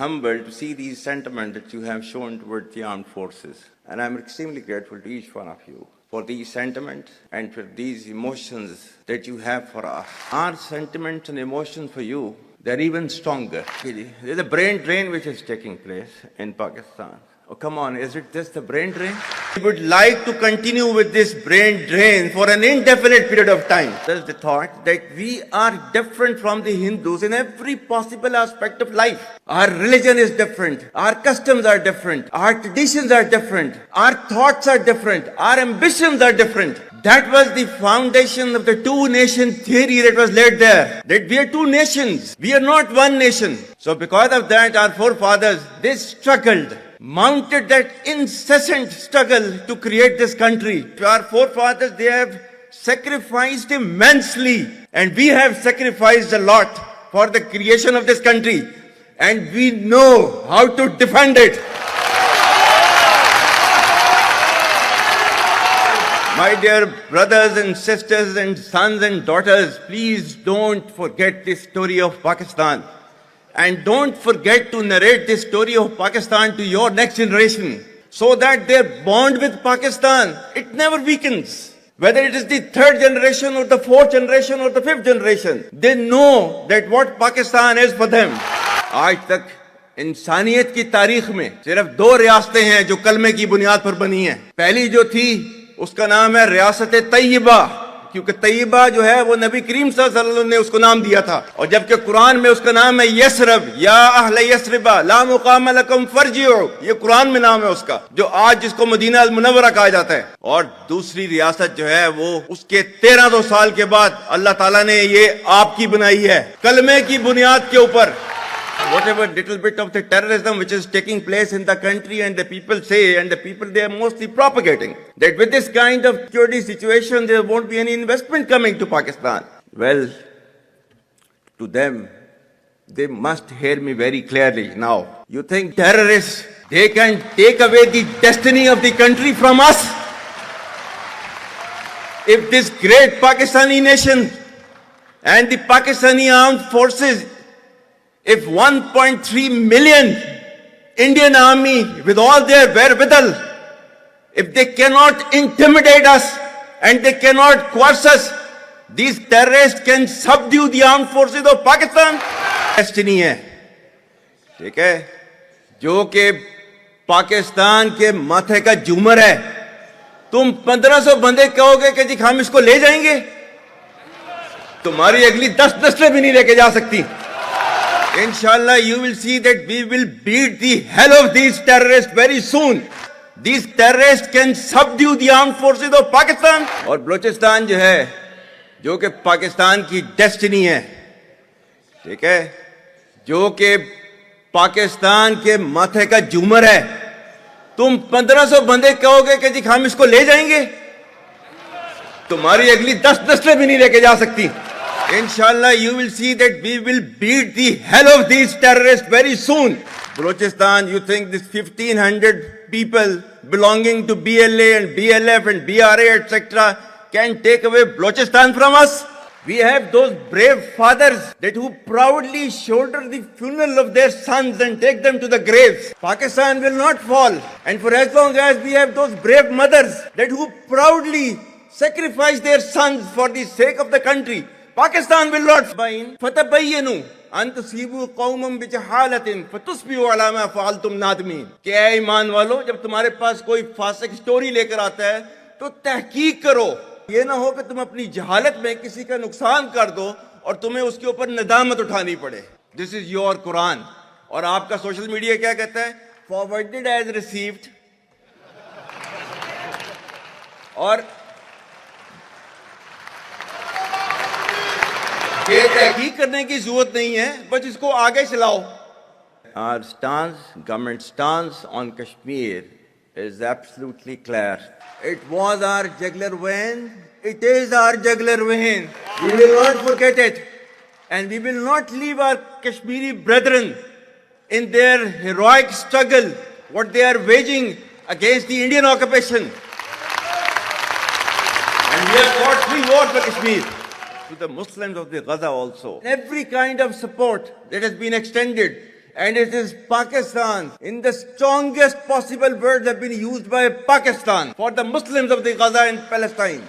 humbled to see these sentiments that you have shown towards the armed forces. And I'm extremely grateful to each one of you for these sentiments and for these emotions that you have for us. Our sentiments and emotions for you, they're even stronger. There's a brain drain which is taking place in Pakistan. Oh, come on, is it just a brain drain? We would like to continue with this brain drain for an indefinite period of time. There's the thought that we are different from the Hindus in every possible aspect of life. Our religion is different. Our customs are different. Our traditions are different. Our thoughts are different. Our ambitions are different. That was the foundation of the two-nation theory that was laid there. That we are two nations. We are not one nation. So because of that, our forefathers, they struggled, mounted that incessant struggle to create this country. Our forefathers, they have sacrificed immensely. And we have sacrificed a lot for the creation of this country. And we know how to defend it. My dear brothers and sisters and sons and daughters, please don't forget this story of Pakistan. And don't forget to narrate this story of Pakistan to your next generation, so that their bond with Pakistan, it never weakens. Whether it is the third generation or the fourth generation or the fifth generation, they know that what Pakistan is for them. आज तक इंसानियत की तारीख में सिर्फ दो रियासतें हैं जो कलमे की बुनियाद पर बनी हैं. पहली जो थी उसका नाम है रियासत तैयबा, क्योंकि तैयबा जो है वो नबी करीम सल्लल्लाहु अलैहि वसल्लम ने उसको नाम दिया था. और जबकि कुरान में उसका नाम है यसरब, या अहले यसरबा ला मुकाम लकुम फरजिउ, ये कुरान में नाम है उसका, जो आज जिसको मदीना अल मुनव्वरा कहा जाता है. और दूसरी रियासत जो है वो उसके 1300 साल के बाद अल्लाह ताला ने ये आपकी बनाई है, कलमे की बुनियाद के ऊपर. Whatever little bit of the terrorism which is taking place in the country, and the people say, and the people they are mostly propagating, that with this kind of security situation there won't be any investment coming to Pakistan. Well, to them, they must hear me very clearly now. You think terrorists, they can take away the destiny of the country from us? If this great Pakistani nation and the Pakistani armed forces, if 1.3 million Indian army with all their wherewithal, if they cannot intimidate us and they cannot coerce us, these terrorists can subdue the armed forces of Pakistan. Destiny है, ठीक है, जो कि पाकिस्तान के माथे का झूमर है. तुम 1500 बंदे कहोगे कि जी हम इसको ले जाएंगे, तुम्हारी अगली 10 नस्लें भी नहीं लेके जा सकती. Inshallah, you will see that we will beat the hell of these terrorists very soon. These terrorists can subdue the armed forces of Pakistan. और बलूचिस्तान जो है, जो कि पाकिस्तान की डेस्टिनी है, ठीक है, जो कि पाकिस्तान के माथे का झूमर है. तुम 1500 बंदे कहोगे कि जी हम इसको ले जाएंगे, तुम्हारी अगली 10 नस्लें भी नहीं लेके जा सकती. Inshallah, you will see that we will beat the hell of these terrorists very soon. Balochistan, you think this 1500 people belonging to BLA and BLF and BRA, etc., can take away Balochistan from us? We have those brave fathers that who proudly shoulder the funeral of their sons and take them to the graves. Pakistan will not fall. And for as long as we have those brave mothers that who proudly sacrifice their sons for the sake of the country, Pakistan will not find. फतबय्यनु अन तुसीबु कौमम बिजहालतिन फतुस्बिहु अला मा फअलतुम नादिमीन. क्या ईमान वालों, जब तुम्हारे पास कोई फासिक story लेकर आता है तो तहकीक करो. ये ना हो कि तुम अपनी जहालत में किसी का नुकसान कर दो और तुम्हें उसके ऊपर नदामत उठानी पड़े. This is your Quran. और आपका सोशल मीडिया क्या कहता है? Forwarded as received. और ये तहकीक करने की जरूरत नहीं है, बस इसको आगे चलाओ. Our stance, government stance on Kashmir is absolutely clear. It was our jugular vein. It is our jugular vein. We will not forget it. And we will not leave our Kashmiri brethren in their heroic struggle, what they are waging against the Indian occupation. And we have fought 3 wars for Kashmir. To the Muslims of the Gaza also. Every kind of support that has been extended, and it is Pakistan. In the strongest possible words have been used by Pakistan for the Muslims of the Gaza and Palestine.